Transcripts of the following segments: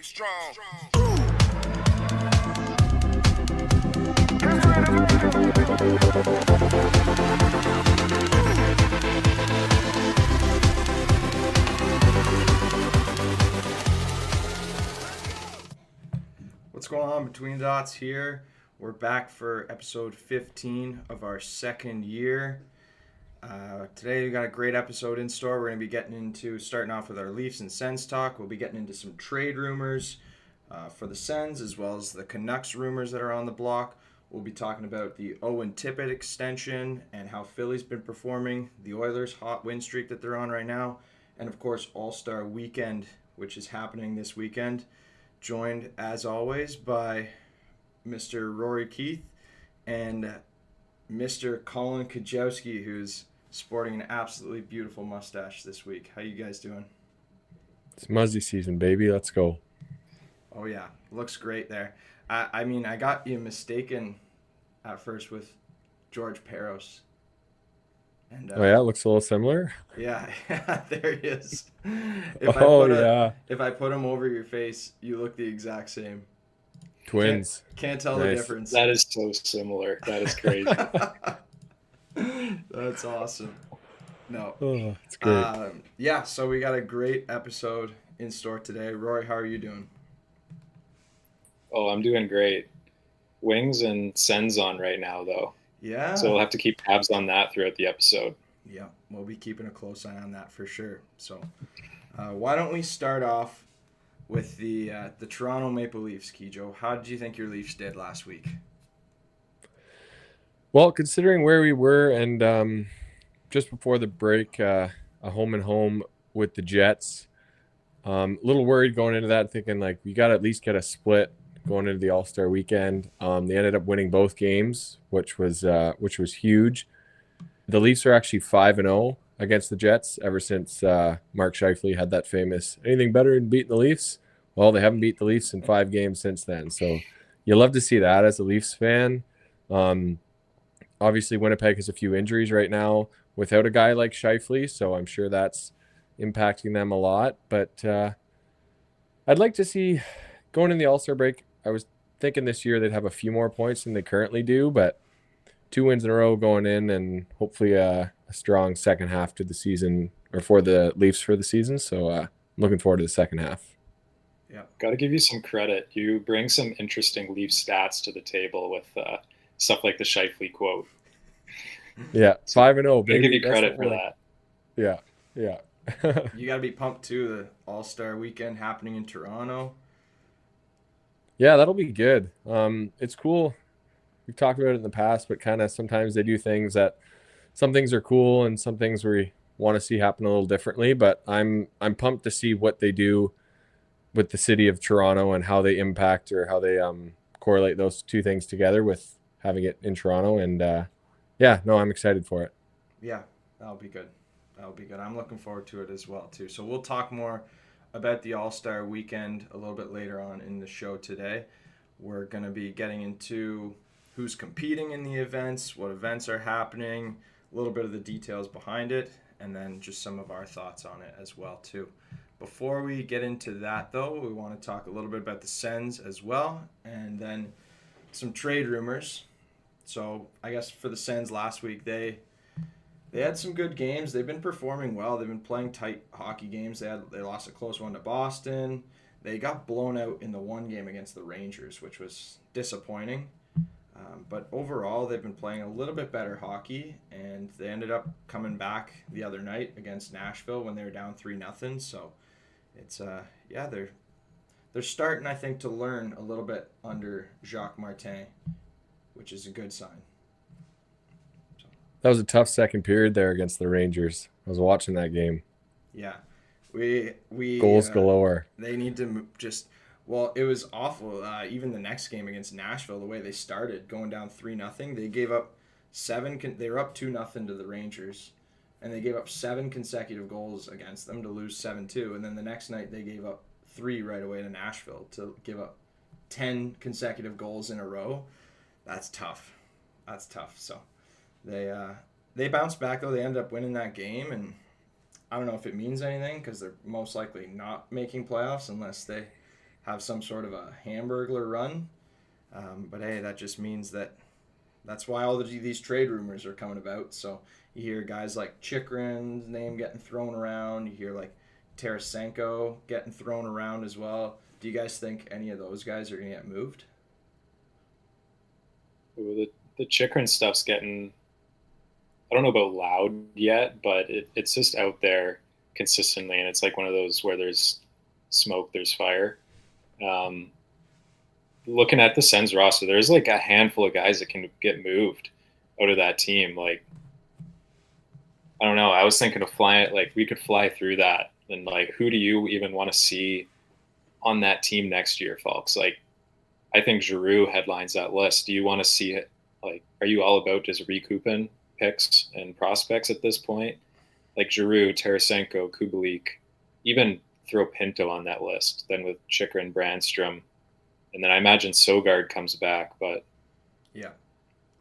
Strong. What's going on between the dots here? We're back for episode 15 of our second year. Today we got a great episode in store. We're going to be starting off with our Leafs and Sens talk. We'll be getting into some trade rumors for the Sens, as well as the Canucks rumors that are on the block. We'll be talking about the Owen Tippett extension and how Philly's been performing, the Oilers' hot win streak that they're on right now, and of course All-Star Weekend, which is happening this weekend. Joined, as always, by Mr. Rory Keith and Mr. Colin Kajowski, who's sporting an absolutely beautiful mustache this week. How you guys doing? It's Muzzy season, baby. Let's go. Oh, yeah. Looks great there. I mean, I got you mistaken at first with George Peros. And, Oh, yeah? It looks a little similar? Yeah, there he is. If I put him over your face, you look the exact same. Twins. Can't tell Nice. the difference. That is so similar. That is crazy. That's awesome. No. Oh, it's great. Yeah, so we got a great episode in store today. Rory, how are you doing? Oh, I'm doing great. Wings and Sens on right now, though. Yeah. So we'll have to keep tabs on that throughout the episode. Yeah, we'll be keeping a close eye on that for sure. So why don't we start off with the Toronto Maple Leafs, Kijo? How did you think your Leafs did last week? Well, considering where we were and just before the break, a home and home with the Jets, a little worried going into that, thinking like we got to at least get a split going into the All-Star Weekend. They ended up winning both games, which was huge. The Leafs are actually 5-0 against the Jets ever since Mark Scheifele had that famous anything better than beating the Leafs. Well, they haven't beat the Leafs in 5 games since then. So you love to see that as a Leafs fan. Obviously, Winnipeg has a few injuries right now without a guy like Scheifele, so I'm sure that's impacting them a lot. But I'd like to see, going in the All-Star break, I was thinking this year they'd have a few more points than they currently do, but 2 wins in a row going in and hopefully a strong second half to the season, or for the Leafs for the season. So I'm looking forward to the second half. Yeah, got to give you some credit. You bring some interesting Leaf stats to the table with stuff like the Scheifele quote. Yeah, 5-0, baby. Give you credit for that. Yeah. You got to be pumped too. The All-Star Weekend happening in Toronto. Yeah, that'll be good. It's cool. We've talked about it in the past, but kind of sometimes they do things that some things are cool and some things we want to see happen a little differently. But I'm pumped to see what they do with the city of Toronto and how they impact or how they correlate those two things together with having it in Toronto. And I'm excited for it. Yeah, that'll be good. I'm looking forward to it as well too. So we'll talk more about the All-Star Weekend a little bit later on in the show today. We're going to be getting into who's competing in the events, what events are happening, a little bit of the details behind it, and then just some of our thoughts on it as well too. Before we get into that though, we want to talk a little bit about the Sens as well, and then some trade rumors. So I guess for the Sens last week, they had some good games. They've been performing well. They've been playing tight hockey games. They lost a close one to Boston. They got blown out in the one game against the Rangers, which was disappointing. But overall, they've been playing a little bit better hockey, and they ended up coming back the other night against Nashville when they were down 3-0. So it's they're starting, I think, to learn a little bit under Jacques Martin, which is a good sign. That was a tough second period there against the Rangers. I was watching that game. Yeah, we goals galore. They need to it was awful. Even the next game against Nashville, the way they started, going down 3-0, they gave up 7. They were up 2-0 to the Rangers, and they gave up 7 consecutive goals against them to lose 7-2. And then the next night they gave up 3 right away to Nashville to give up 10 consecutive goals in a row. That's tough. So they bounced back though. They ended up winning that game, and I don't know if it means anything because they're most likely not making playoffs unless they have some sort of a hamburglar run. But hey, that just means that's why all these trade rumors are coming about. So you hear guys like Chikrin's name getting thrown around. You hear like Tarasenko getting thrown around as well. Do you guys think any of those guys are going to get moved? Ooh, the Chikrin stuff's getting, I don't know about loud yet, but it's just out there consistently. And it's like one of those where there's smoke, there's fire. Um, Looking at the Sens roster, there's like a handful of guys that can get moved out of that team. Like, I don't know. I was thinking of flying, like, we could fly through that. And, like, who do you even want to see on that team next year, folks? Like, I think Giroux headlines that list. Do you want to see it? Like, are you all about just recouping picks and prospects at this point? Like Giroux, Tarasenko, Kubalik, even throw Pinto on that list. Then with Chikrin, Brandstrom, and then I imagine Sogard comes back. But yeah,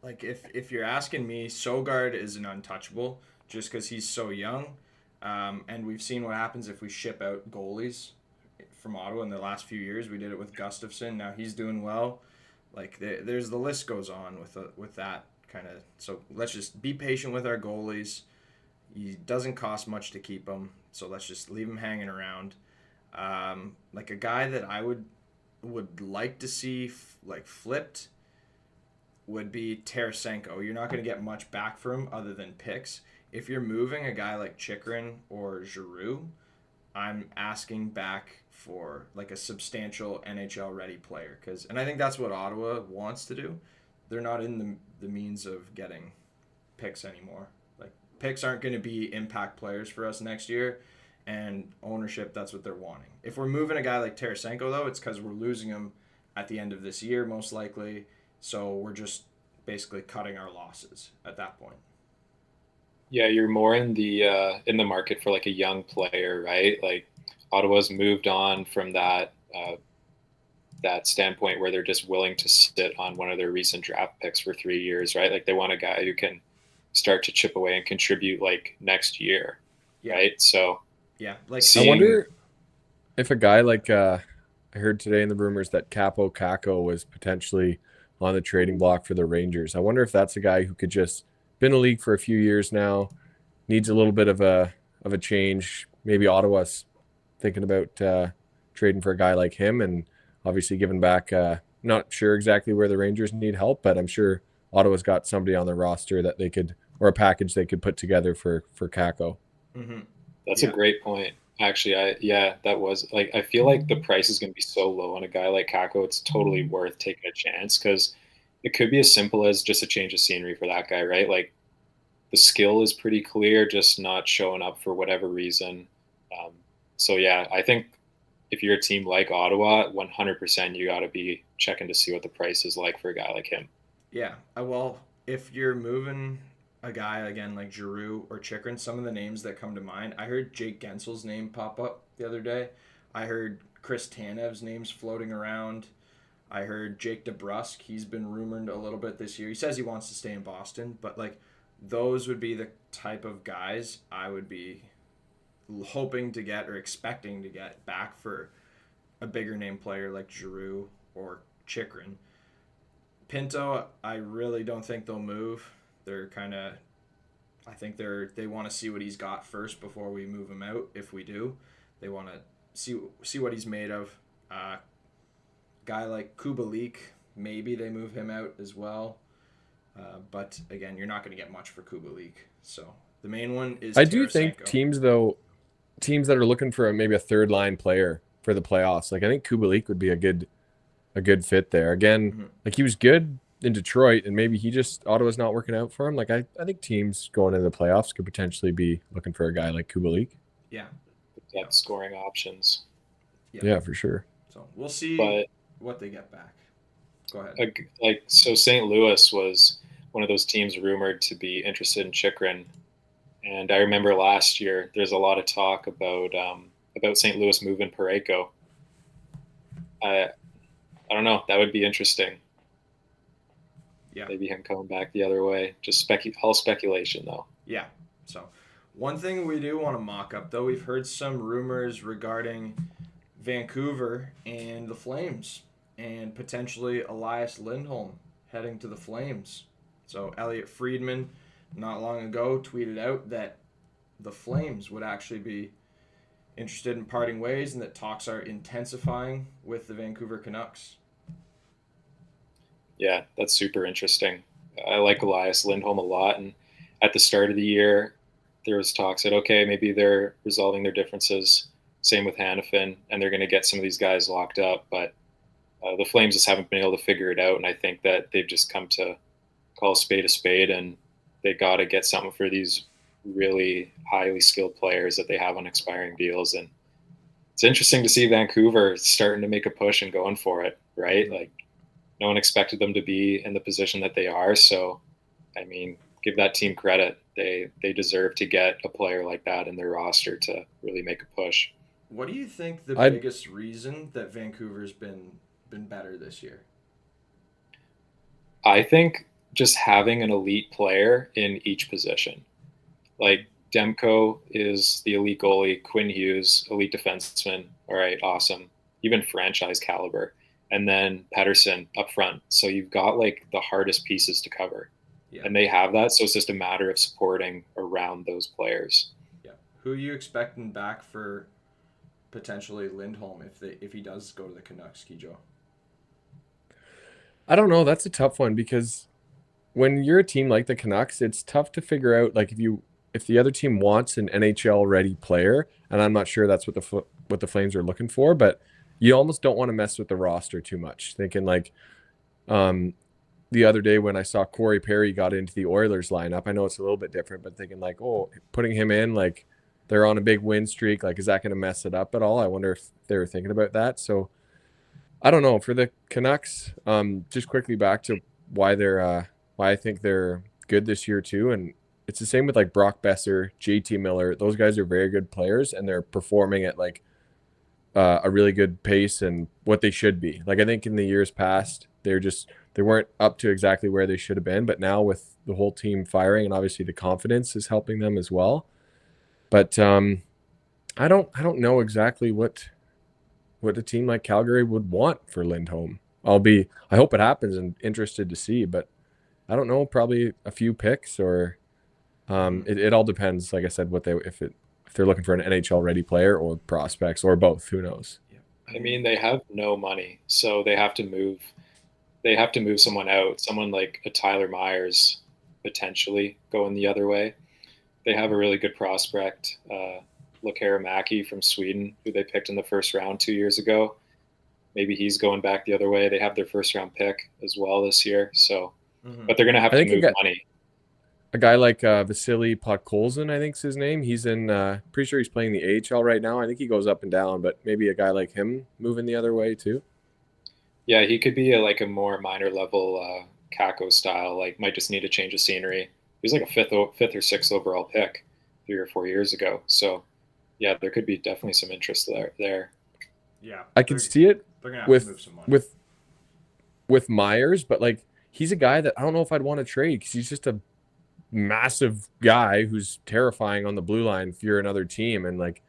like if you're asking me, Sogard is an untouchable just because he's so young, and we've seen what happens if we ship out goalies from Ottawa in the last few years. We did it with Gustafsson. Now he's doing well. Like there's the list goes on with that kind of. So let's just be patient with our goalies. He doesn't cost much to keep him, so let's just leave him hanging around. Like a guy that I would like to see like flipped would be Tarasenko. You're not going to get much back for him other than picks. If you're moving a guy like Chikrin or Giroux, I'm asking back for like a substantial NHL ready player and I think that's what Ottawa wants to do. They're not in the means of getting picks anymore. Like picks aren't going to be impact players for us next year, and ownership, that's what they're wanting. If we're moving a guy like Tarasenko though, it's because we're losing him at the end of this year most likely. So we're just basically cutting our losses at that point. yeah, you're more in the market for like a young player, right? Like Ottawa's moved on from that standpoint where they're just willing to sit on one of their recent draft picks for 3 years, right? Like they want a guy who can start to chip away and contribute like next year, Yeah. right? So yeah, like I wonder if a guy like I heard today in the rumors that Capo Caco was potentially on the trading block for the Rangers. I wonder if that's a guy who could just been in the league for a few years now, needs a little bit of a change. Maybe Ottawa's thinking about trading for a guy like him, and obviously giving back. Not sure exactly where the Rangers need help, but I'm sure Ottawa's got somebody on their roster that they could, or a package they could put together for Caco. Mm-hmm. That's a great point. Actually, that was like, I feel like the price is going to be so low on a guy like Kako. It's totally worth taking a chance because it could be as simple as just a change of scenery for that guy, right? Like the skill is pretty clear, just not showing up for whatever reason. So yeah, I think if you're a team like Ottawa, 100% you got to be checking to see what the price is like for a guy like him. Yeah, well, if you're moving a guy again like Giroux or Chikrin, some of the names that come to mind, I heard Jake Gensel's name pop up the other day. I heard Chris Tanev's names floating around. I heard Jake DeBrusk. He's been rumored a little bit this year. He says he wants to stay in Boston, but like those would be the type of guys I would be hoping to get or expecting to get back for a bigger name player like Giroux or Chikrin. Pinto, I really don't think they'll move. They're kind of, I think they want to see what he's got first before we move him out. If we do, they want to see what he's made of. Guy like Kubalik, maybe they move him out as well. But again, you're not going to get much for Kubalik. So the main one is I Tarasenko. do think teams that are looking for maybe a third line player for the playoffs, like I think Kubalik would be a good fit there. Again, like he was good in Detroit, and maybe Ottawa's not working out for him. Like I think teams going into the playoffs could potentially be looking for a guy like Kubalik. Yeah. Depth scoring options. Yeah, for sure. So we'll see what they get back. Go ahead. So St. Louis was one of those teams rumored to be interested in Chikrin. And I remember last year there's a lot of talk about St. Louis moving Parayko. I don't know. That would be interesting. Yeah. Maybe him coming back the other way. Just all speculation, though. Yeah. So one thing we do want to mock up, though, we've heard some rumors regarding Vancouver and the Flames, and potentially Elias Lindholm heading to the Flames. So Elliot Friedman, not long ago, tweeted out that the Flames would actually be interested in parting ways and that talks are intensifying with the Vancouver Canucks. Yeah, that's super interesting. I like Elias Lindholm a lot, and at the start of the year, there was talks that okay, maybe they're resolving their differences. Same with Hannafin, and they're going to get some of these guys locked up. But the Flames just haven't been able to figure it out, and I think that they've just come to call a spade, and they got to get something for these really highly skilled players that they have on expiring deals. And it's interesting to see Vancouver starting to make a push and going for it, right? Like, no one expected them to be in the position that they are. So, I mean, give that team credit. They deserve to get a player like that in their roster to really make a push. What do you think the biggest reason that Vancouver's been better this year? I think just having an elite player in each position. Like Demko is the elite goalie, Quinn Hughes, elite defenseman. All right, awesome. Even franchise caliber. And then Pettersson up front. So you've got like the hardest pieces to cover. Yeah. And they have that. So it's just a matter of supporting around those players. Yeah. Who are you expecting back for potentially Lindholm if he does go to the Canucks, Kijo? I don't know. That's a tough one because when you're a team like the Canucks, it's tough to figure out like if the other team wants an NHL ready player, and I'm not sure that's what the Flames are looking for, but you almost don't want to mess with the roster too much. Thinking like the other day when I saw Corey Perry got into the Oilers lineup, I know it's a little bit different, but thinking like, oh, putting him in, like they're on a big win streak, like is that going to mess it up at all? I wonder if they were thinking about that. So I don't know. For the Canucks, just quickly back to why I think they're good this year too, and it's the same with like Brock Besser, JT Miller. Those guys are very good players, and they're performing at like a really good pace and what they should be. Like I think in the years past, they weren't up to exactly where they should have been, but now with the whole team firing and obviously the confidence is helping them as well. But I don't know exactly what a team like Calgary would want for Lindholm. I hope it happens and interested to see, but I don't know, probably a few picks or it all depends, like I said, if they're looking for an NHL ready player or prospects or both, who knows? I mean, they have no money, so they have to move someone out, someone like a Tyler Myers potentially going the other way. They have a really good prospect, Lekaramäki from Sweden, who they picked in the first round 2 years ago. Maybe he's going back the other way. They have their first round pick as well this year. So, but they're going to have to move money. A guy like Vasily Podkolzin, I think's his name. He's in, pretty sure he's playing the AHL right now. I think he goes up and down, but maybe a guy like him moving the other way too. Yeah, he could be a more minor level Kako style. Like, might just need a change of scenery. He was like a fifth or sixth overall pick 3 or 4 years ago. So, yeah, there could be definitely some interest there. Yeah, I can see it with move some money. with Myers, but like he's a guy that I don't know if I'd want to trade because he's just a massive guy who's terrifying on the blue line if you're another team, and like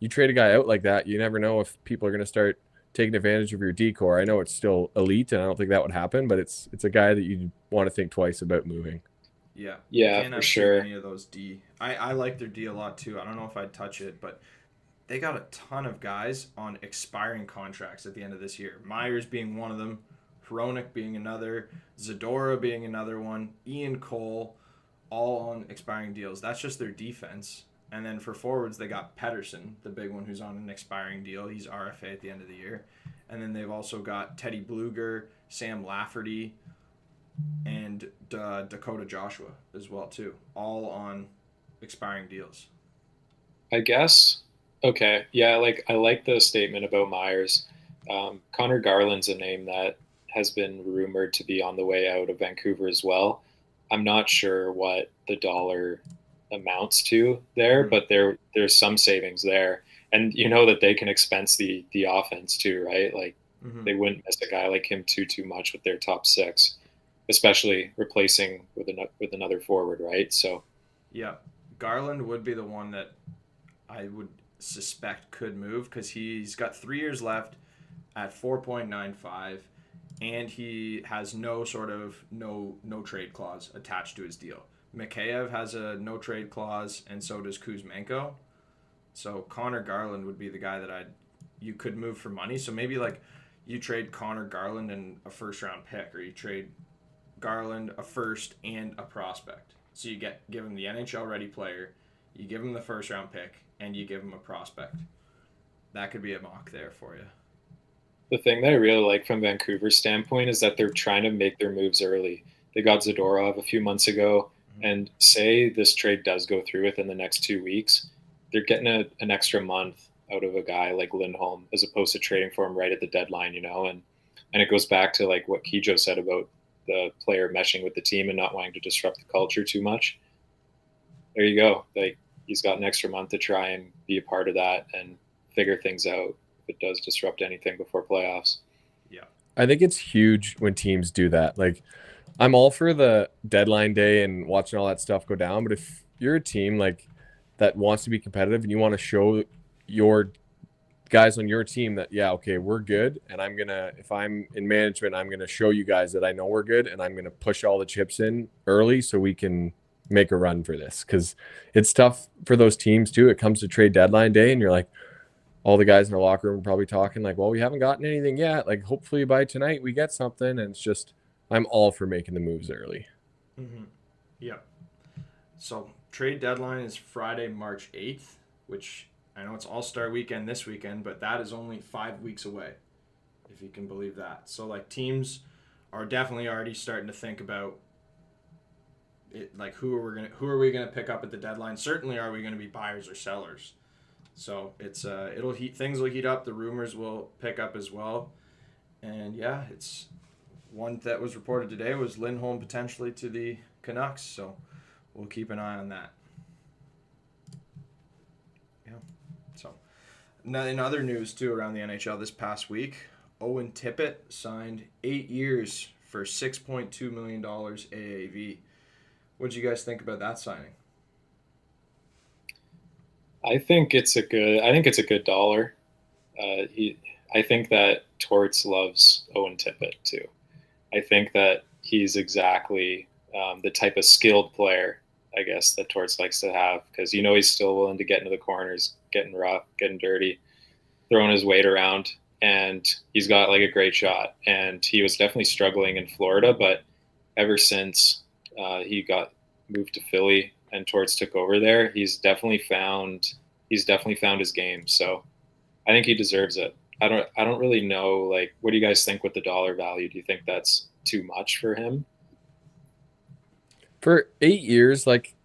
you trade a guy out like that, you never know if people are going to start taking advantage of your decor. I know it's still elite, and I don't think that would happen, but it's a guy that you want to think twice about moving. Yeah, for sure. Any of those D. I like their D a lot too. I don't know if I'd touch it, but they got a ton of guys on expiring contracts at the end of this year. Myers being one of them, Hronek being another, Zadora being another one, Ian Cole, all on expiring deals. That's just their defense. And then for forwards, they got Pettersson, the big one who's on an expiring deal. He's RFA at the end of the year. And then they've also got Teddy Bluger, Sam Lafferty, and Dakota Joshua as well too, all on expiring deals. I guess. Okay. Yeah, I like the statement about Myers. Connor Garland's a name that has been rumored to be on the way out of Vancouver as well. I'm not sure what the dollar amounts to there, but there's some savings there. And you know that they can expense the offense too, right? Like they wouldn't miss a guy like him too much with their top six, especially replacing with another forward, right? So yeah, Garland would be the one that I would suspect could move because he's got 3 years left at 4.95, and he has no trade clause attached to his deal. Mikheyev has a no trade clause, and so does Kuzmenko. So Connor Garland would be the guy that you could move for money. So maybe like you trade Connor Garland and a first round pick, or you trade Garland, a first, and a prospect. So you give him the NHL ready player, you give him the first round pick, and you give him a prospect. That could be a mock there for you. The thing that I really like from Vancouver's standpoint is that they're trying to make their moves early. They got Zadorov a few months ago, and say this trade does go through within the next 2 weeks, they're getting an extra month out of a guy like Lindholm as opposed to trading for him right at the deadline, and it goes back to like what Kijo said about the player meshing with the team and not wanting to disrupt the culture too much. There you go. Like, he's got an extra month to try and be a part of that and figure things out if it does disrupt anything before playoffs. Yeah. I think it's huge when teams do that. Like, I'm all for the deadline day and watching all that stuff go down, but if you're a team like that wants to be competitive and you want to show your guys on your team that, yeah, okay, we're good, and if I'm in management, I'm going to show you guys that I know we're good, and I'm going to push all the chips in early so we can make a run for this, because it's tough for those teams too. It comes to trade deadline day and you're like, all the guys in the locker room are probably talking like, well, we haven't gotten anything yet, like hopefully by tonight we get something. And it's just, I'm all for making the moves early. Mm-hmm. Yeah. So trade deadline is Friday, March 8th, which I know it's All-Star Weekend this weekend, but that is only 5 weeks away, if you can believe that. So like teams are definitely already starting to think about it, like who are we gonna pick up at the deadline? Certainly, are we gonna be buyers or sellers? So it's things will heat up. The rumors will pick up as well, and yeah, it's one that was reported today was Lindholm potentially to the Canucks. So we'll keep an eye on that. Yeah. So in other news too around the NHL this past week, Owen Tippett signed 8 years for $6.2 million AAV. What did you guys think about that signing? I think it's a good dollar. I think that Torts loves Owen Tippett too. I think that he's exactly the type of skilled player, I guess, that Torts likes to have, because he's still willing to get into the corners, getting rough, getting dirty, throwing his weight around, and he's got like a great shot. And he was definitely struggling in Florida, but ever since he got moved to Philly and Torts took over there, he's definitely found his game. So I think he deserves it. I don't really know, like, what do you guys think with the dollar value? Do you think that's too much for him? For 8 years, like,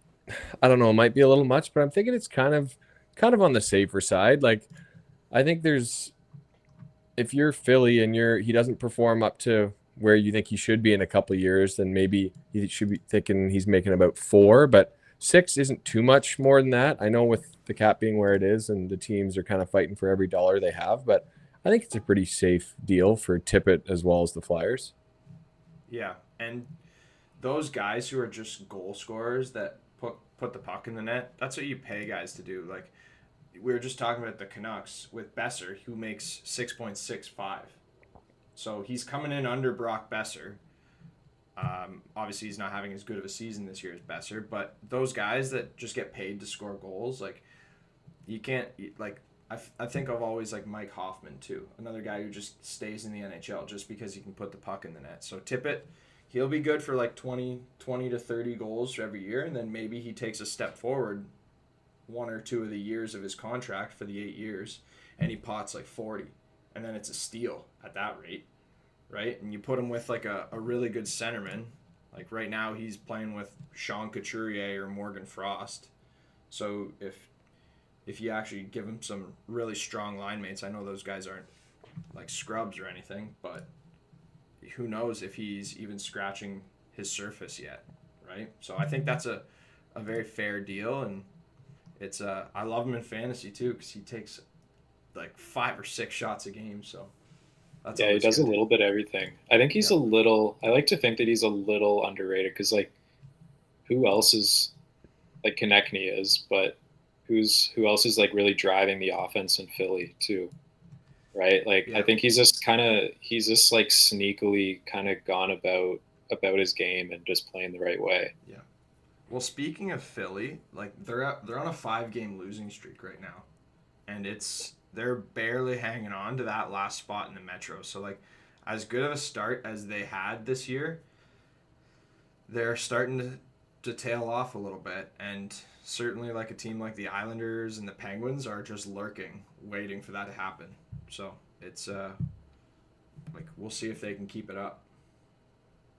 I don't know, it might be a little much, but I'm thinking it's kind of on the safer side. Like, I think if you're Philly and he doesn't perform up to where you think he should be in a couple of years, then maybe he should be thinking he's making about 4, but 6 isn't too much more than that. I know with the cap being where it is and the teams are kind of fighting for every dollar they have, but I think it's a pretty safe deal for Tippett as well as the Flyers. Yeah, and those guys who are just goal scorers that put the puck in the net, that's what you pay guys to do. Like, we were just talking about the Canucks with Besser, who makes 6.65. So he's coming in under Brock Besser. Obviously, he's not having as good of a season this year as Besser, but those guys that just get paid to score goals, like, you can't, like, I think of always like Mike Hoffman too, another guy who just stays in the NHL just because he can put the puck in the net. So Tippett, he'll be good for like 20 to 30 goals every year, and then maybe he takes a step forward 1 or 2 of the years of his contract for the 8 years, and he pots like 40, and then it's a steal at that rate, right? And you put him with like a really good centerman. Like right now he's playing with Sean Couturier or Morgan Frost. So if you actually give him some really strong line mates, I know those guys aren't like scrubs or anything, but who knows if he's even scratching his surface yet, right? So I think that's a very fair deal, and it's I love him in fantasy too because he takes like 5 or 6 shots a game, so that's he does a little bit of everything. I think he's I like to think that he's a little underrated because, like, who else is like Konechny is, but who else is like really driving the offense in Philly too, right? Like Yeah. I think he's just like sneakily kind of gone about his game and just playing the right way. Yeah. Well, speaking of Philly, like they're on a 5-game losing streak right now, and they're barely hanging on to that last spot in the Metro. So like, as good of a start as they had this year, they're starting to tail off a little bit, and certainly like a team like the Islanders and the Penguins are just lurking, waiting for that to happen. So it's like we'll see if they can keep it up.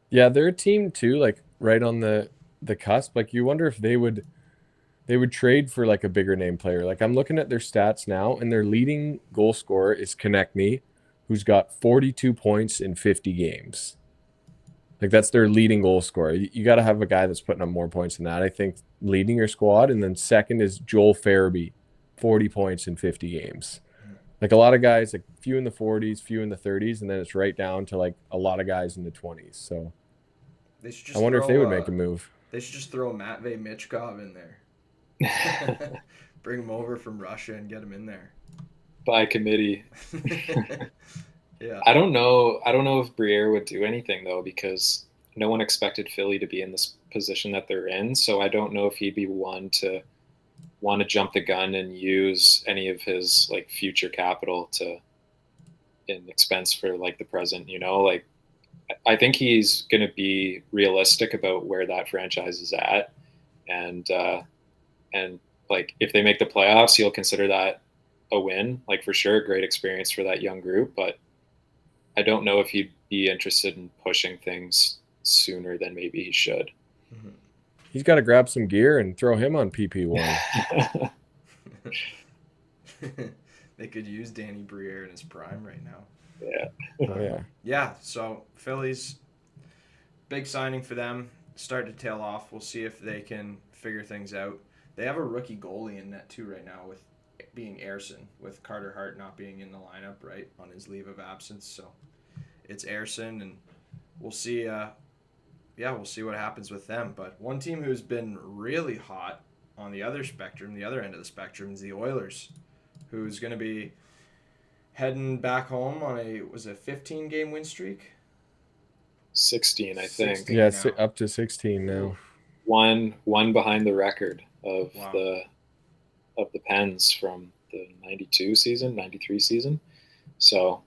Yeah, they're a team too, like right on the cusp. Like you wonder if they would trade for like a bigger name player. Like I'm looking at their stats now, and their leading goal scorer is Konechny, who's got 42 points in 50 games. Like that's their leading goal scorer. You got to have a guy that's putting up more points than that, I think, leading your squad. And then second is Joel Farabee, 40 points in 50 games. Like a lot of guys, like few in the 40s, few in the 30s, and then it's right down to like a lot of guys in the 20s. So They should I just wonder if they would make a move. They should just throw Matvey Michkov in there. Bring him over from Russia and get him in there. By committee. Yeah. I don't know if Briere would do anything though, because no one expected Philly to be in this position that they're in. So I don't know if he'd be one to want to jump the gun and use any of his like future capital to in expense for like the present. Like I think he's going to be realistic about where that franchise is at, and like if they make the playoffs, he'll consider that a win, like for sure, great experience for that young group. But I don't know if he'd be interested in pushing things sooner than maybe he should. Mm-hmm. He's got to grab some gear and throw him on PP1. They could use Danny Briere in his prime right now. Yeah. Oh, yeah. Yeah, so Phillies, big signing for them. Start to tail off. We'll see if they can figure things out. They have a rookie goalie in net too right now, with being Ayerson, with Carter Hart not being in the lineup, right, on his leave of absence. So it's Ayerson, and we'll see. We'll see what happens with them. But one team who's been really hot on the other spectrum, the other end of the spectrum, is the Oilers, who's going to be heading back home on a 15-game win streak. 16, I think. 16 Yeah, now. up to 16 now. One behind the record of Wow. the Pens from the 92 season, 93 season. So,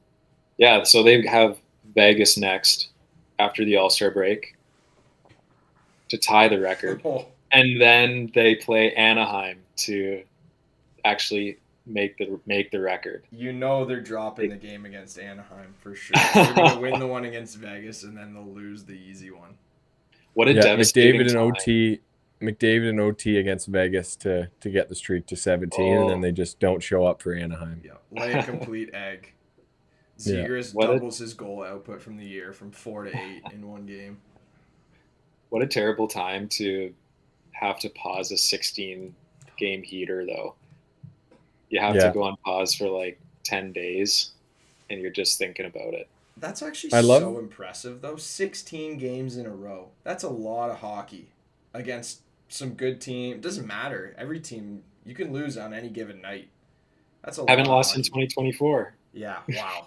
yeah, so they have Vegas next after the All-Star break to tie the record. Oh. And then they play Anaheim to actually make the record. They're dropping the game against Anaheim for sure. They're going to win the one against Vegas, and then they'll lose the easy one. What a devastating McDavid and OT against Vegas to get the streak to 17, and then they just don't show up for Anaheim. Yeah, lay a complete egg. Zegras doubles his goal output from the year from 4 to 8 in one game. What a terrible time to have to pause a 16-game heater, though. You have to go on pause for like 10 days, and you're just thinking about it. That's actually so impressive, though. 16 games in a row. That's a lot of hockey against some good team. It doesn't matter. Every team, you can lose on any given night. That's a lot. Haven't lost in 2024. Yeah, wow.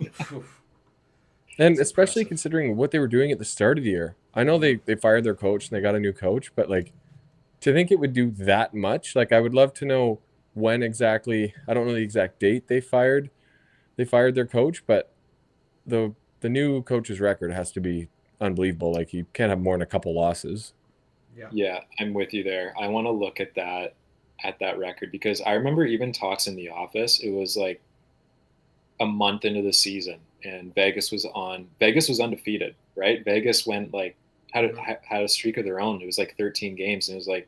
And especially considering what they were doing at the start of the year. I know they fired their coach and they got a new coach, but like to think it would do that much, like I would love to know when exactly. I don't know the exact date they fired their coach, but the new coach's record has to be unbelievable. Like he can't have more than a couple losses. Yeah, I'm with you there. I want to look at that record, because I remember even talks in the office. It was like a month into the season, and Vegas was undefeated, right? Vegas went like had a streak of their own. It was like 13 games, and it was like,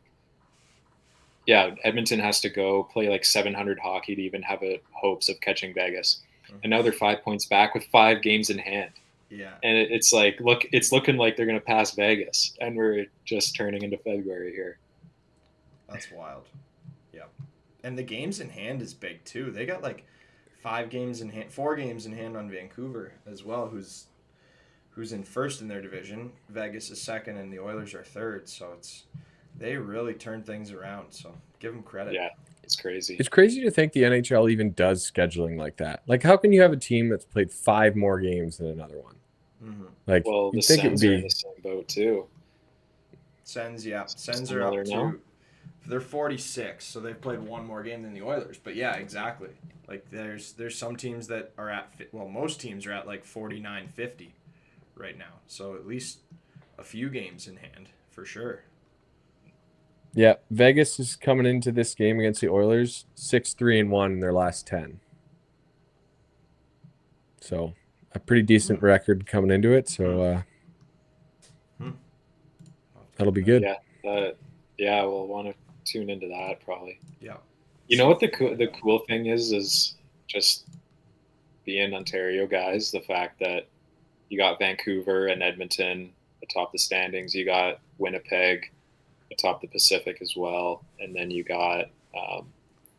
yeah, Edmonton has to go play like 700 hockey to even have hopes of catching Vegas. And now they're 5 points back with 5 games in hand. Yeah. And it's like, it's looking like they're going to pass Vegas, and we're just turning into February here. That's wild. Yeah. And the games in hand is big too. They got like 4 games in hand on Vancouver as well, who's in first in their division. Vegas is second, and the Oilers are third. So they really turned things around. So give them credit. Yeah. It's crazy. It's crazy to think the NHL even does scheduling like that. Like, how can you have a team that's played 5 more games than another one? Mm-hmm. Like, Well, the you'd think it would Sens are in be. the same boat too. Sens are Similar, up no? to, they're 46, so they've played one more game than the Oilers. But yeah, exactly. Like there's some teams that are at, well, most teams are at like 49, 50 right now. So at least a few games in hand for sure. Yeah, Vegas is coming into this game against the Oilers 6-3-1 in their last 10. So a pretty decent record coming into it. So that'll be good. Yeah, we'll want to tune into that probably. Yeah. You know what the cool thing is just being Ontario guys, the fact that you got Vancouver and Edmonton atop the standings, you got Winnipeg atop the Pacific as well, and then you got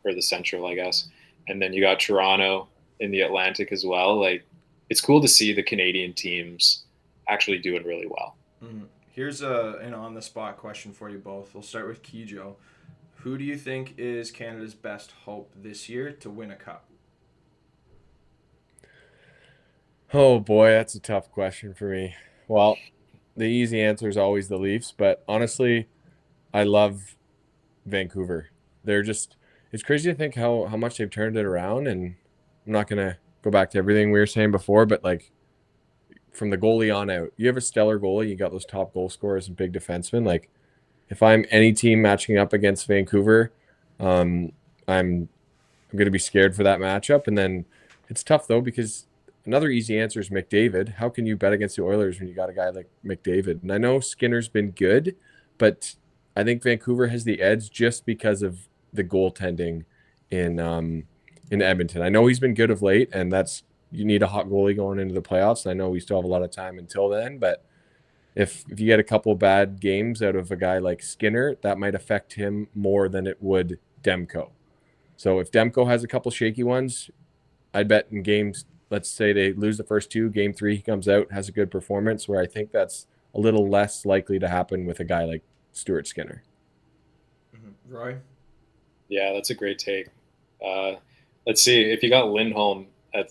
or the Central, I guess, and then you got Toronto in the Atlantic as well. Like, it's cool to see the Canadian teams actually doing really well. Mm-hmm. Here's an on-the-spot question for you both. We'll start with Kijo. Who do you think is Canada's best hope this year to win a cup? Oh boy, that's a tough question for me. Well, the easy answer is always the Leafs, but honestly, I love Vancouver. It's crazy to think how much they've turned it around, and I'm not gonna go back to everything we were saying before, but like from the goalie on out, you have a stellar goalie, you got those top goal scorers and big defensemen. Like, if I'm any team matching up against Vancouver, I'm going to be scared for that matchup. And then it's tough though, because another easy answer is McDavid. How can you bet against the Oilers when you got a guy like McDavid? And I know Skinner's been good, but I think Vancouver has the edge just because of the goaltending in Edmonton. I know he's been good of late, and you need a hot goalie going into the playoffs. And I know we still have a lot of time until then, but if you get a couple bad games out of a guy like Skinner, that might affect him more than it would Demko. So if Demko has a couple shaky ones, I'd bet in games, let's say they lose the first 2, game 3, he comes out, has a good performance, where I think that's a little less likely to happen with a guy like Stuart Skinner. Mm-hmm. Roy? Yeah, that's a great take. Let's see, if you got Lindholm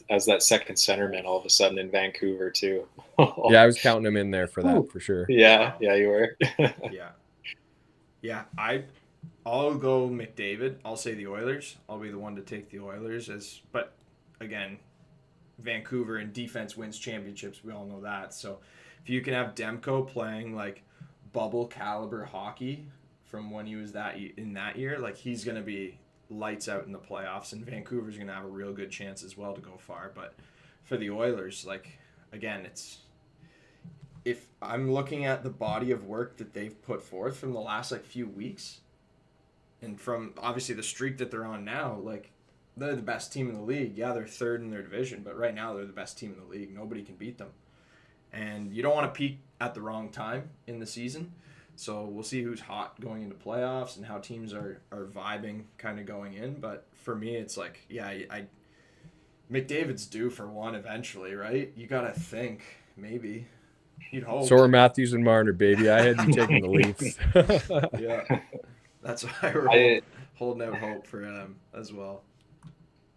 as that second centerman all of a sudden in Vancouver too. Yeah, I was counting him in there for that, for sure. Yeah, you were. Yeah. I'll go McDavid. I'll say the Oilers. I'll be the one to take the Oilers but again, Vancouver and defense wins championships. We all know that. So if you can have Demko playing like bubble caliber hockey from when he was in that year, like, he's going to be lights out in the playoffs, and Vancouver's going to have a real good chance as well to go far. But for the Oilers, like, again, if I'm looking at the body of work that they've put forth from the last like few weeks, and from obviously the streak that they're on now, like, they're the best team in the league. Yeah, they're third in their division, but right now they're the best team in the league. Nobody can beat them. And you don't want to peak at the wrong time in the season. So we'll see who's hot going into playoffs and how teams are vibing kind of going in. But for me, it's like, yeah, McDavid's due for one eventually, right? You got to think, maybe. You'd hope. So are Matthews and Marner, baby. I had you taking the Leafs. Yeah. That's why we're holding out hope for him as well.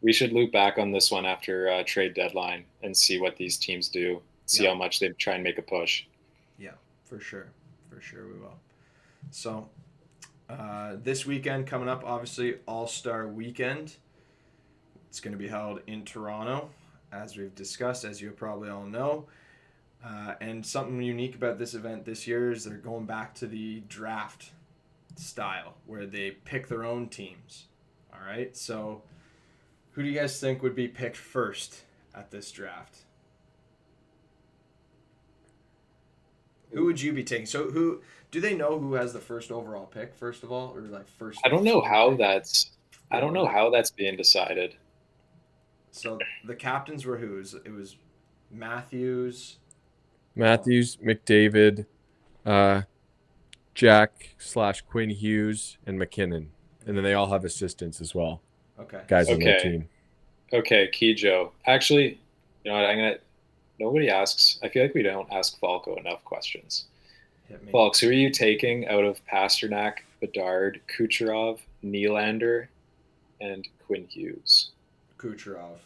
We should loop back on this one after trade deadline and see what these teams do. See how much they try and make a push. Yeah, for sure. For sure we will. So this weekend coming up, obviously, All-Star Weekend. It's going to be held in Toronto, as we've discussed, as you probably all know. And something unique about this event this year is they're going back to the draft style, where they pick their own teams. All right, so who do you guys think would be picked first at this draft? Who would you be taking? So who do they know who has the first overall pick, first of all, or like first? I don't know how that's being decided. So the captains were who? It was Matthews, McDavid, Jack/Quinn Hughes, and McKinnon. And then they all have assistants as well. Okay. Guys on their team. Okay, Kijo. Actually, you know what, nobody asks. I feel like we don't ask Falco enough questions. Falks, who are you taking out of Pasternak, Bedard, Kucherov, Nylander, and Quinn Hughes. Kucherov.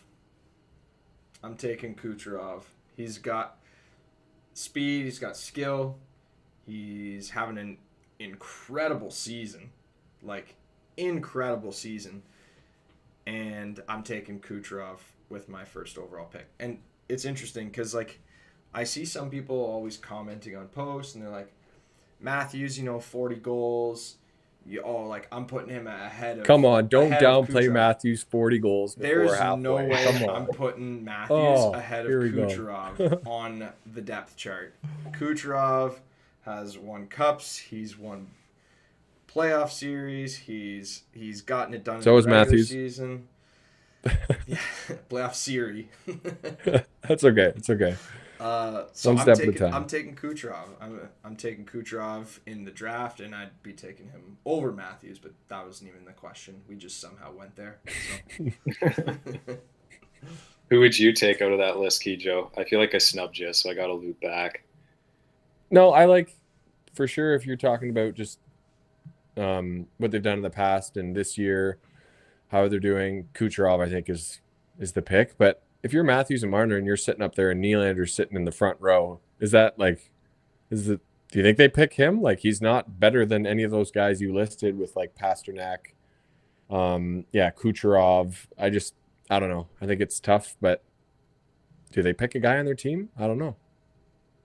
I'm taking Kucherov. He's got speed. He's got skill. He's having an incredible season. Like, incredible season. And I'm taking Kucherov with my first overall pick. And it's interesting because, like, I see some people always commenting on posts, and they're like, Matthews, 40 goals. I'm putting him ahead of. Come on, don't ahead of downplay Kucherov. Matthews' 40 goals before There's halfway. no way Come I'm on. putting Matthews ahead of here we go. Kucherov on the depth chart. Kucherov has won cups. He's won playoff series. He's gotten it done So in is the regular Matthews. season. Yeah, playoff series. That's okay. It's okay. So One step at a time. I'm taking Kucherov. I'm taking Kucherov in the draft, and I'd be taking him over Matthews, but that wasn't even the question. We just somehow went there. So. Who would you take out of that list, Kijo? I feel like I snubbed you, so I got to loop back. No, I like, for sure, if you're talking about just what they've done in the past and this year, how they're doing, Kucherov, I think, is the pick. But if you're Matthews and Marner and you're sitting up there and Nylander's sitting in the front row, do you think they pick him? Like, he's not better than any of those guys you listed with, like, Pasternak, Kucherov. I don't know. I think it's tough, but do they pick a guy on their team? I don't know.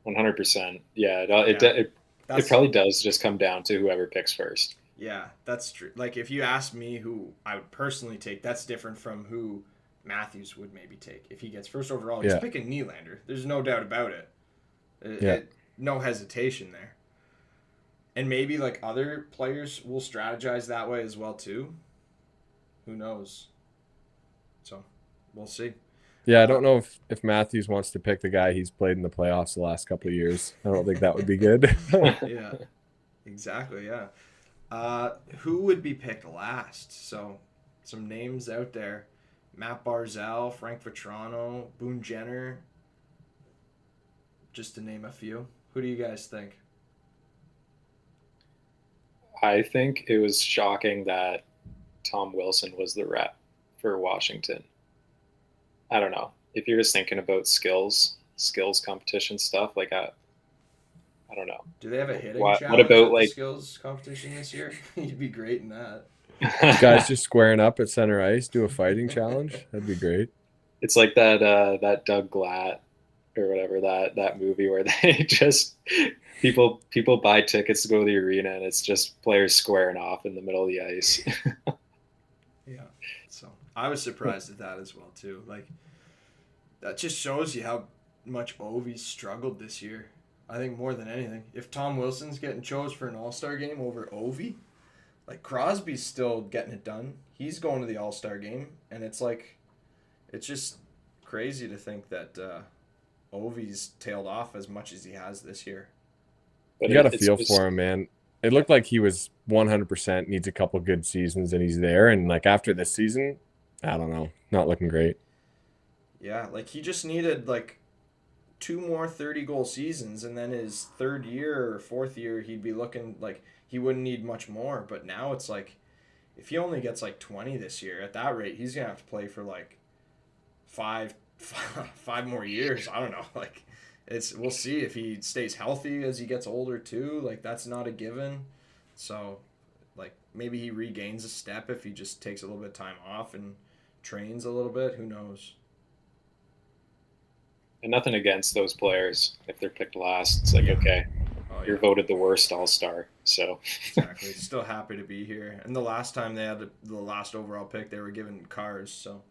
100%. Yeah, it probably does just come down to whoever picks first. Yeah, that's true. Like, if you ask me who I would personally take, that's different from who Matthews would maybe take. If he gets first overall, he's picking Nylander. There's no doubt about it. No hesitation there. And maybe, like, other players will strategize that way as well, too. Who knows? So, we'll see. Yeah, I don't know if Matthews wants to pick the guy he's played in the playoffs the last couple of years. I don't think that would be good. Yeah, exactly, yeah. Who would be picked last? So, some names out there. Matt Barzal, Frank Vetrano, Boone Jenner, just to name a few. Who do you guys think? I think it was shocking that Tom Wilson was the rep for Washington. I don't know. If you're just thinking about skills competition stuff, like I don't know. Do they have a hitting challenge what about, at like, the skills competition this year? You'd be great in that. Guys just squaring up at center ice, do a fighting challenge. That'd be great. It's like that Doug Glatt or whatever, that movie where they just people buy tickets to go to the arena and it's just players squaring off in the middle of the ice. Yeah. So I was surprised at that as well too. Like, that just shows you how much Ovi's struggled this year. I think more than anything. If Tom Wilson's getting chose for an All-Star game over Ovi, like, Crosby's still getting it done. He's going to the All-Star game, and it's like, it's just crazy to think that Ovi's tailed off as much as he has this year. But you got to feel for him, man. It looked like he was 100% needs a couple good seasons, and he's there. And, like, after this season, I don't know, not looking great. Yeah, like, he just needed, like, 2 more 30-goal seasons, and then his third year or fourth year, he'd be looking like he wouldn't need much more. But now it's like, if he only gets like 20 this year, at that rate, he's gonna have to play for like five more years. I don't know. Like, we'll see if he stays healthy as he gets older too. Like, that's not a given. So, like, maybe he regains a step if he just takes a little bit of time off and trains a little bit. Who knows? And nothing against those players. If they're picked last, it's like, okay, you're voted the worst All-Star. So exactly. Still happy to be here. And the last time they had the last overall pick, they were given cars. So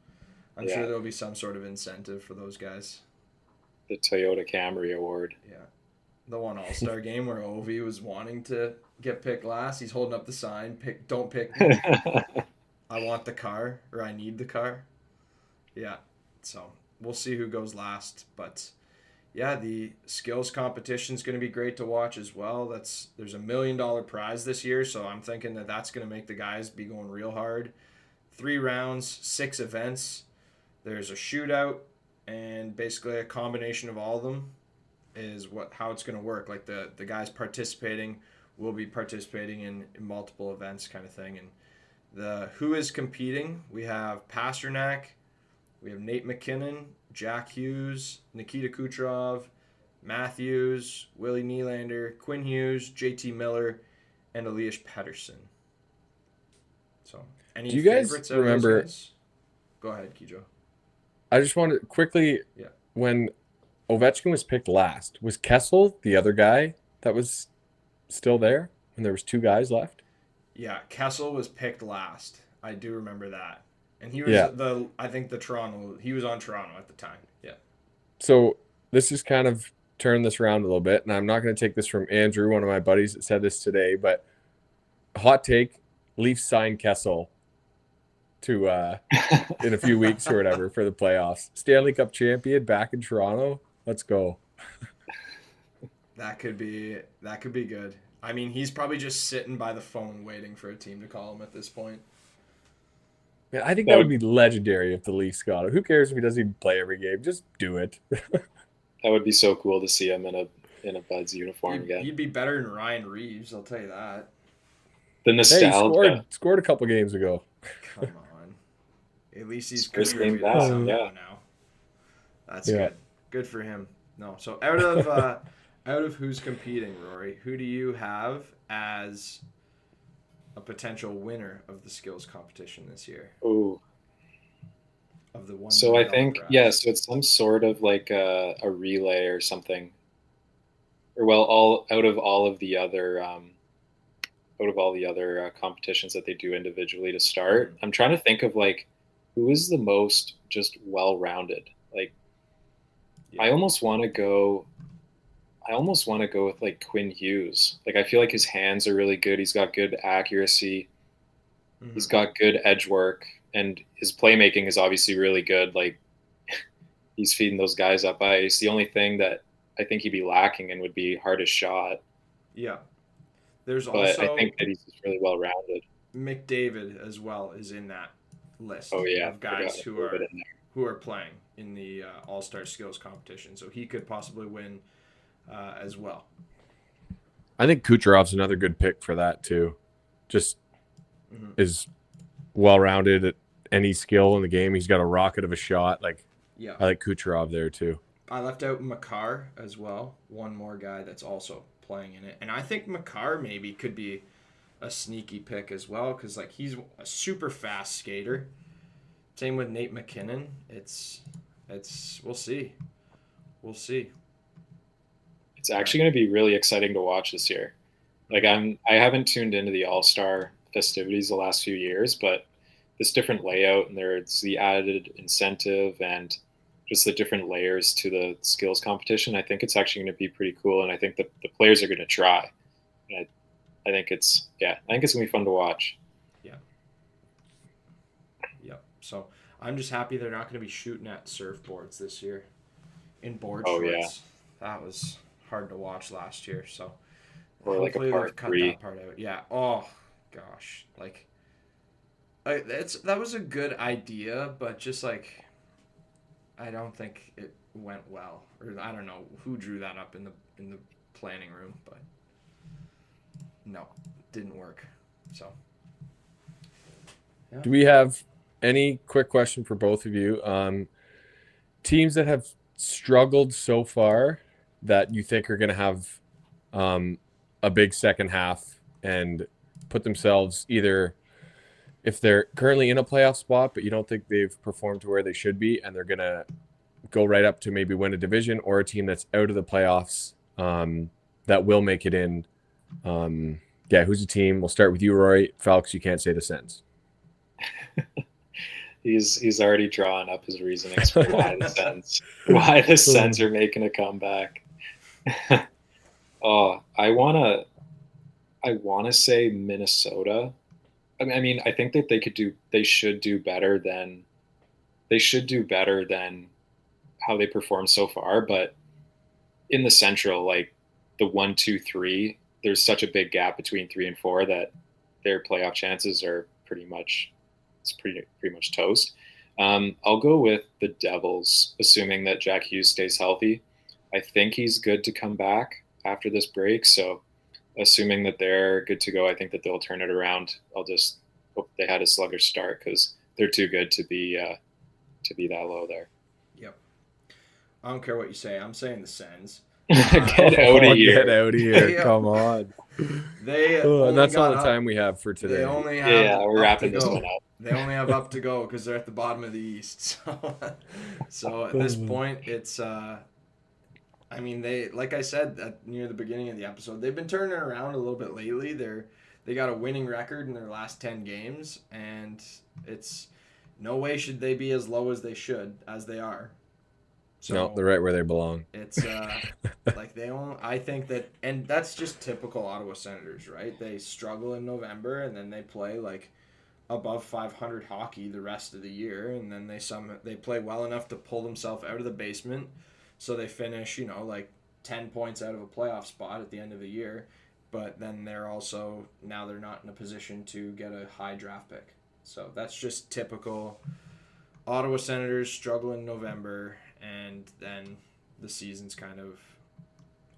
I'm sure there'll be some sort of incentive for those guys. The Toyota Camry Award. Yeah. The one All-Star game where Ovi was wanting to get picked last. He's holding up the sign, don't pick me. I want the car, or I need the car. Yeah. So we'll see who goes last. But yeah, the skills competition is going to be great to watch as well. There's $1 million prize this year, so I'm thinking that's going to make the guys be going real hard. 3 rounds, 6 events. There's a shootout, and basically a combination of all of them is how it's going to work. Like, the guys participating will be participating in multiple events kind of thing, and The who is competing? We have Pasternak, we have Nate McKinnon, Jack Hughes, Nikita Kucherov, Matthews, Willie Nylander, Quinn Hughes, JT Miller, and Elias Pettersson. So, any Do you guys favorites out remember? of those guys? Go ahead, Kijo. I just wanted to quickly, Yeah. when Ovechkin was picked last, was Kessel the other guy that was still there when there was 2 guys left? Yeah, Kessel was picked last. I do remember that. And he was Yeah. he was on Toronto at the time. Yeah. So this is kind of turn this around a little bit, and I'm not going to take this from Andrew, one of my buddies that said this today, but hot take, Leafs sign Kessel to in a few weeks or whatever for the playoffs. Stanley Cup champion back in Toronto. Let's go. That could be good. I mean, he's probably just sitting by the phone waiting for a team to call him at this point. Man, I think that would be legendary if the Leafs got it. Who cares if he doesn't even play every game? Just do it. That would be so cool to see him in a Buds uniform again. He'd be better than Ryan Reeves, I'll tell you that. The nostalgia. Hey, scored a couple games ago. Come on. At least he's first good game back, now. That's good. Good for him. No, so out of who's competing, Rory, who do you have as a potential winner of the skills competition this year? Ooh. Of the one. So I think so it's some sort of like a relay or something, or well, out of all the other competitions that they do individually to start. Mm-hmm. I'm trying to think of like who is the most just well-rounded. Like, yeah. I almost want to go with like Quinn Hughes. Like, I feel like his hands are really good. He's got good accuracy. Mm-hmm. He's got good edge work. And his playmaking is obviously really good. Like, he's feeding those guys up ice. The only thing that I think he'd be lacking in would be hardest shot. Yeah. But I think that he's just really well-rounded. McDavid as well is in that list of guys who are playing in the All-Star Skills competition. So he could possibly win as well. I think Kucherov's another good pick for that too. Just is well-rounded at any skill in the game. He's got a rocket of a shot. Like, yeah, I like Kucherov there too. I left out Makar as well. One more guy that's also playing in it, and I think Makar maybe could be a sneaky pick as well because like he's a super fast skater. Same with Nate McKinnon. It's we'll see. It's actually going to be really exciting to watch this year. Like I haven't tuned into the All-Star festivities the last few years, but this different layout and there's the added incentive and just the different layers to the skills competition. I think it's actually going to be pretty cool, and I think that the players are going to try. And I think it's going to be fun to watch. Yeah. So I'm just happy they're not going to be shooting at surfboards this year in board shorts. Yeah. That was hard to watch last year. So or like a part cut 3. that part out. Yeah. Oh gosh, that was a good idea, but just like I don't think it went well, or I don't know who drew that up in the planning room, but no, didn't work. So, yeah. Do we have any quick question for both of you? Teams that have struggled so far that you think are going to have a big second half and put themselves either, if they're currently in a playoff spot, but you don't think they've performed to where they should be, and they're going to go right up to maybe win a division, or a team that's out of the playoffs that will make it in. Who's the team? We'll start with you, Roy. Falks, you can't say the Sens. He's already drawn up his reasonings for why the Sens are making a comeback. I wanna say Minnesota. I mean, I think that they should do better than how they performed so far. But in the Central, like the 1, 2, 3, there's such a big gap between 3 and 4 that their playoff chances are pretty much toast. I'll go with the Devils, assuming that Jack Hughes stays healthy. I think he's good to come back after this break. So assuming that they're good to go, I think that they'll turn it around. I'll just hope they had a sluggish start because they're too good to be that low there. Yep. I don't care what you say. I'm saying the Sens. Get out of here! Get out of here! Come on. And that's all the time we have for today. They only have we're wrapping this one up. They only have up to go because they're at the bottom of the East. So at this point, it's. I mean, they, like I said near the beginning of the episode, they've been turning it around a little bit lately. They got a winning record in their last 10 games, and it's no way should they be as low as they are. So no, they're right where they belong. It's like I think that, and that's just typical Ottawa Senators, right? They struggle in November, and then they play like above 500 hockey the rest of the year, and then they play well enough to pull themselves out of the basement. So they finish, like 10 points out of a playoff spot at the end of the year. But then they're not in a position to get a high draft pick. So that's just typical Ottawa Senators struggle in November, and then the season's kind of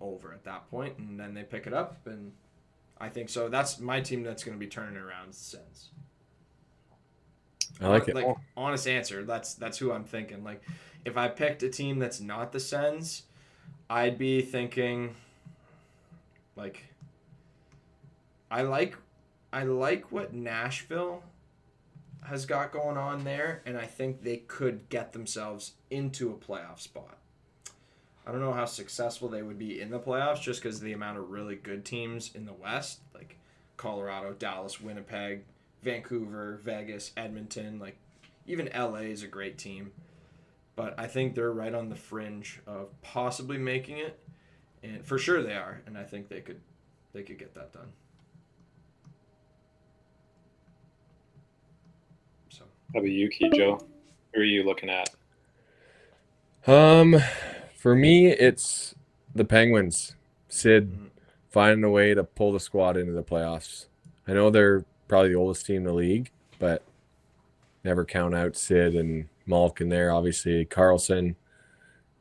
over at that point, and then they pick it up. And I think so. That's my team that's going to be turning it around since. I like it. Like, honest answer. That's who I'm thinking. Like, if I picked a team that's not the Sens, I'd be thinking, like, I like what Nashville has got going on there, and I think they could get themselves into a playoff spot. I don't know how successful they would be in the playoffs just because of the amount of really good teams in the West, like Colorado, Dallas, Winnipeg, Vancouver, Vegas, Edmonton. Like, even LA is a great team. But I think they're right on the fringe of possibly making it, and for sure they are. And I think they could get that done. So, how about you, Kijo? Who are you looking at? For me, it's the Penguins. Sid finding a way to pull the squad into the playoffs. I know they're probably the oldest team in the league, but never count out Sid and Malkin there, obviously Carlson.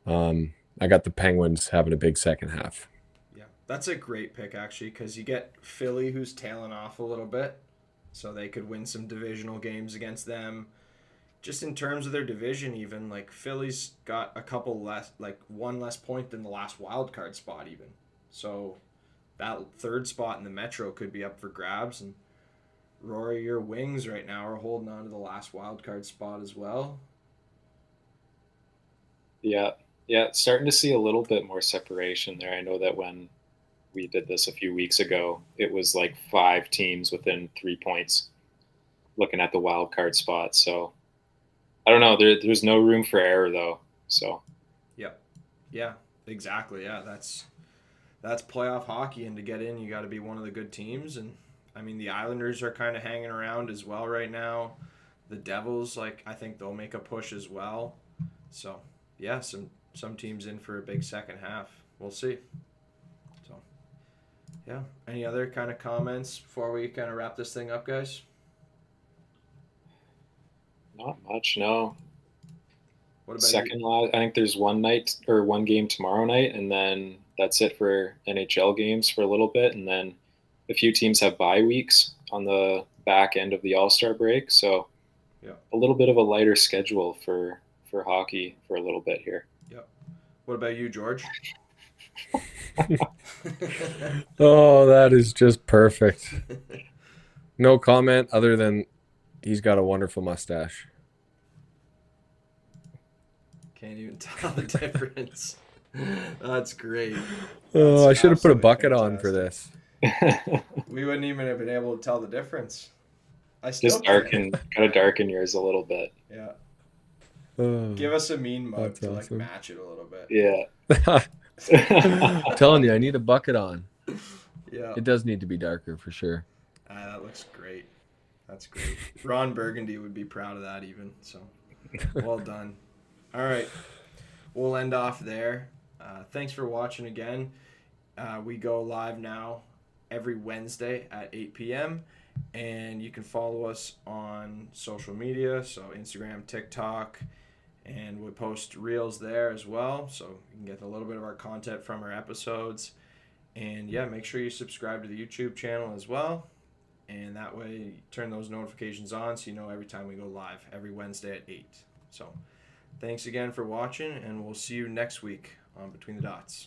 I got the Penguins having a big second half. Yeah, that's a great pick, actually, because you get Philly, who's tailing off a little bit, so they could win some divisional games against them. Just in terms of their division, even, like, Philly's got a couple less, like, one less point than the last wild card spot, even. So that third spot in the Metro could be up for grabs, and Rory, your Wings right now are holding on to the last wild card spot as well. Yeah, starting to see a little bit more separation there. I know that when we did this a few weeks ago, it was like 5 teams within 3 points looking at the wild card spot. So I don't know. There's no room for error, though. So yeah, exactly. Yeah, that's playoff hockey, and to get in, you got to be one of the good teams. And I mean, the Islanders are kind of hanging around as well right now. The Devils, like, I think they'll make a push as well. So yeah, some teams in for a big second half. We'll see. So yeah, any other kind of comments before we kind of wrap this thing up, guys? Not much, no. What about second last? I think there's one game tomorrow night, and then that's it for NHL games for a little bit, and then a few teams have bye weeks on the back end of the All-Star break, so yeah, a little bit of a lighter schedule for hockey for a little bit here. Yep. What about you, George? Oh, that is just perfect. No comment other than he's got a wonderful mustache. Can't even tell the difference. That's great. I should have put a bucket on for this. We wouldn't even have been able to tell the difference. Just gotta darken yours a little bit. Yeah. Give us a mean mug to like match it a little bit. Yeah. I'm telling you, I need a bucket on. Yeah. It does need to be darker for sure. That looks great. That's great. Ron Burgundy would be proud of that even. So well done. All right. We'll end off there. Thanks for watching again. We go live now every Wednesday at 8 p.m. And you can follow us on social media, so Instagram, TikTok, and we post reels there as well, so you can get a little bit of our content from our episodes. And yeah, make sure you subscribe to the YouTube channel as well. and that way you turn those notifications on so you know every time we go live every Wednesday at 8. So thanks again for watching, and we'll see you next week on Between the Dots.